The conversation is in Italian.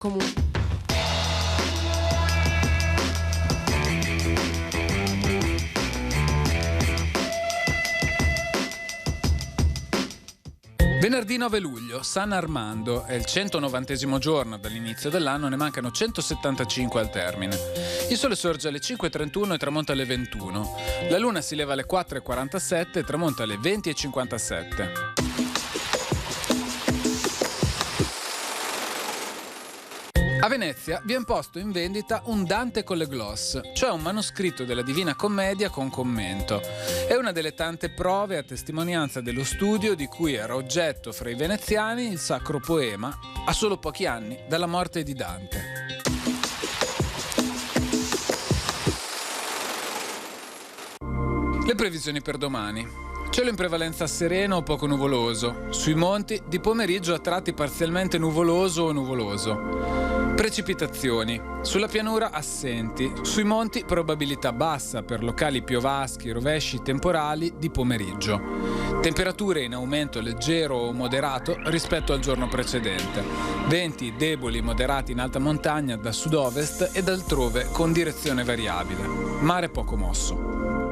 Comunque. Venerdì 9 luglio, San Armando, è il 190° giorno dall'inizio dell'anno, ne mancano 175 al termine. Il sole sorge alle 5:31 e tramonta alle 21. La luna si leva alle 4:47 e tramonta alle 20:57. A Venezia viene posto in vendita un Dante con le gloss, cioè un manoscritto della Divina Commedia con commento. È una delle tante prove a testimonianza dello studio di cui era oggetto fra i veneziani il sacro poema a solo pochi anni dalla morte di Dante. Le previsioni per domani. Cielo in prevalenza sereno o poco nuvoloso. Sui monti di pomeriggio a tratti parzialmente nuvoloso o nuvoloso. Precipitazioni. Sulla pianura assenti. Sui monti probabilità bassa per locali piovaschi, rovesci temporali di pomeriggio. Temperature in aumento leggero o moderato rispetto al giorno precedente. Venti deboli moderati in alta montagna da sud-ovest ed altrove con direzione variabile. Mare poco mosso.